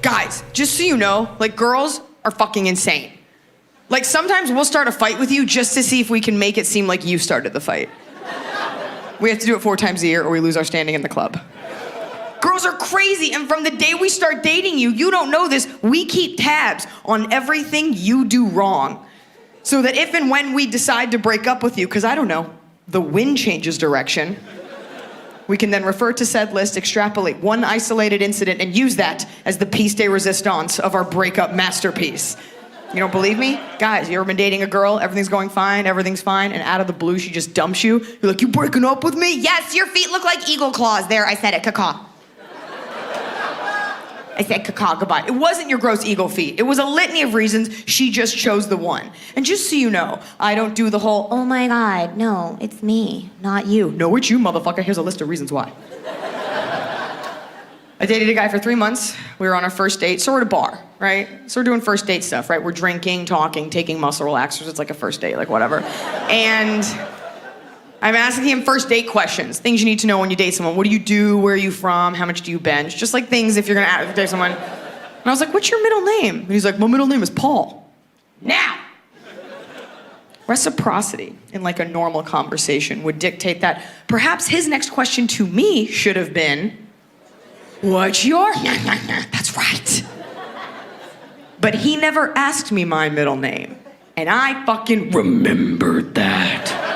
Guys, just so you know, like, girls are fucking insane. Like, sometimes we'll start a fight with you just to see if we can make it seem like you started the fight. We have to do it 4 times a year or we lose our standing in the club. Girls are crazy, and from the day we start dating you, you don't know this, we keep tabs on everything you do wrong. So that if and when we decide to break up with you, because I don't know, the wind changes direction, we can then refer to said list, extrapolate one isolated incident, and use that as the piece de resistance of our breakup masterpiece. You don't believe me? Guys, you ever been dating a girl, everything's going fine, everything's fine, and out of the blue she just dumps you? You're like, you breaking up with me? Yes, your feet look like eagle claws. There, I said it, caca. I said caca, goodbye. It wasn't your gross eagle feet. It was a litany of reasons she just chose the one. And just so you know, I don't do the whole, oh my God, no, it's me, not you. No, it's you, motherfucker. Here's a list of reasons why. I dated a guy for 3 months. We were on our first date, so we're at a bar, right? So we're doing first date stuff, right? We're drinking, talking, taking muscle relaxers. It's like a first date, like whatever. And I'm asking him first date questions, things you need to know when you date someone. What do you do? Where are you from? How much do you bench? Just like things if you're gonna date someone. And I was like, what's your middle name? And he's like, my middle name is Paul. Now, reciprocity in like a normal conversation would dictate that perhaps his next question to me should have been, what's your? That's right. But he never asked me my middle name. And I fucking remembered that.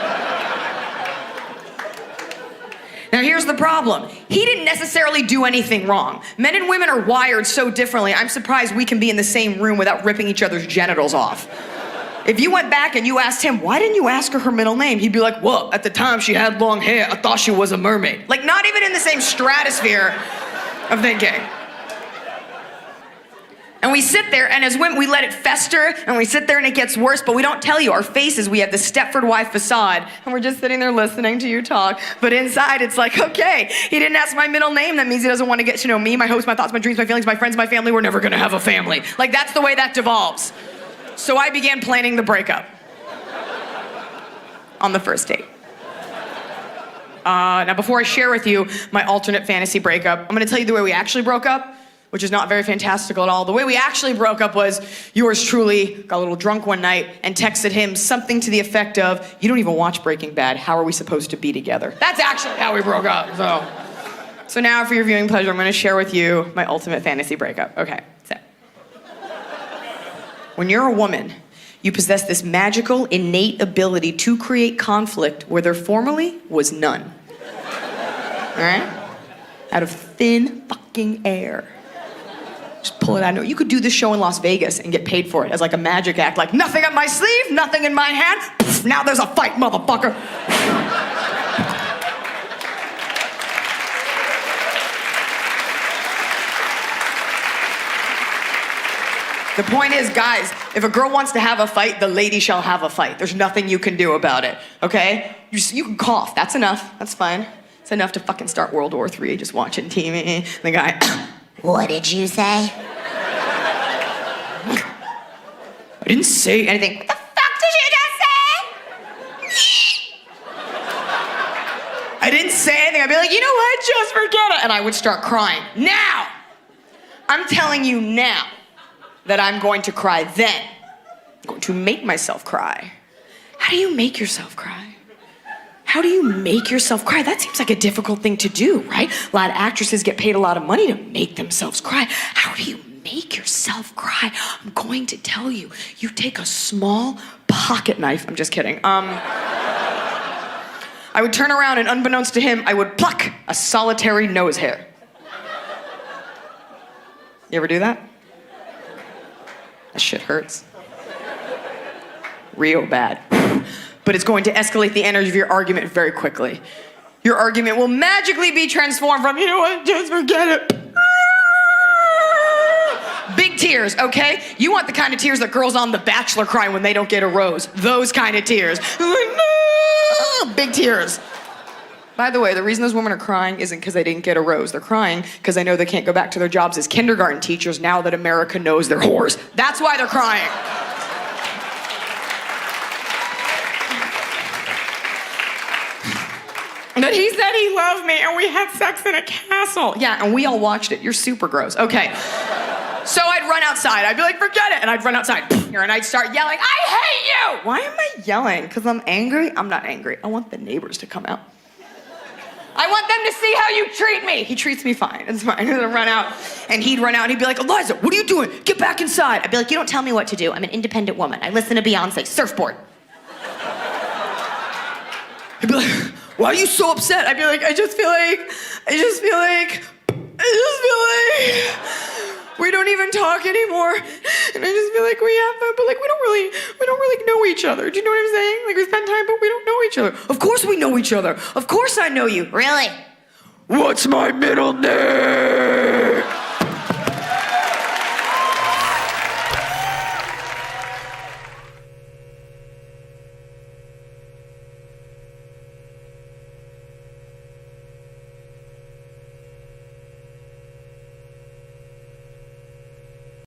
Now here's the problem. He didn't necessarily do anything wrong. Men and women are wired so differently, I'm surprised we can be in the same room without ripping each other's genitals off. If you went back and you asked him, why didn't you ask her middle name? He'd be like, well, at the time she had long hair, I thought she was a mermaid. Like, not even in the same stratosphere of thinking. And we sit there, and as women, we let it fester, and we sit there and it gets worse, but we don't tell you. Our faces, we have the Stepford wife facade, and we're just sitting there listening to you talk. But inside, it's like, okay, he didn't ask my middle name. That means he doesn't want to get to know me, my hopes, my thoughts, my dreams, my feelings, my friends, my family. We're never gonna have a family. Like, that's the way that devolves. So I began planning the breakup on the first date. Now, before I share with you my alternate fantasy breakup, I'm gonna tell you the way we actually broke up, which is not very fantastical at all. The way we actually broke up was yours truly got a little drunk one night and texted him something to the effect of, you don't even watch Breaking Bad, how are we supposed to be together? That's actually how we broke up, so now for your viewing pleasure, I'm gonna share with you my ultimate fantasy breakup. Okay, so. When you're a woman, you possess this magical, innate ability to create conflict where there formerly was none. All right? Out of thin fucking air. Just pull it out. You could do this show in Las Vegas and get paid for it as like a magic act, like nothing up my sleeve, nothing in my hand. Poof, now there's a fight, motherfucker. The point is, guys, if a girl wants to have a fight, the lady shall have a fight. There's nothing you can do about it, okay? You can cough, that's enough, that's fine. It's enough to fucking start World War III, just watching TV. The guy, what did you say? I didn't say anything. What the fuck did you just say? I didn't say anything. I'd be like, you know what, just forget it. And I would start crying. Now, I'm telling you now that I'm going to cry then. I'm going to make myself cry. How do you make yourself cry? How do you make yourself cry? That seems like a difficult thing to do, right? A lot of actresses get paid a lot of money to make themselves cry. How do you make yourself cry? I'm going to tell you. You take a small pocket knife. I'm just kidding. I would turn around and unbeknownst to him, I would pluck a solitary nose hair. You ever do that? That shit hurts. Real bad. But it's going to escalate the energy of your argument very quickly. Your argument will magically be transformed from, you know what, just forget it. Big tears, okay? You want the kind of tears that girls on The Bachelor cry when they don't get a rose. Those kind of tears. Big tears. By the way, the reason those women are crying isn't because they didn't get a rose. They're crying because they know they can't go back to their jobs as kindergarten teachers now that America knows they're whores. That's why they're crying. that he said he loved me and we had sex in a castle. Yeah, and we all watched it. You're super gross. Okay. So I'd run outside. I'd be like, forget it. And I'd run outside. And I'd start yelling, I hate you. Why am I yelling? Because I'm angry? I'm not angry. I want the neighbors to come out. I want them to see how you treat me. He treats me fine. It's fine. I'd run out. And he'd run out and he'd be like, Eliza, what are you doing? Get back inside. I'd be like, you don't tell me what to do. I'm an independent woman. I listen to Beyonce. Surfboard. He'd be like, why are you so upset? I'd be like, I just feel like we don't even talk anymore. And I just feel like we have fun, but like we don't really know each other. Do you know what I'm saying? Like we spend time, but we don't know each other. Of course we know each other. Of course I know you. Really? What's my middle name?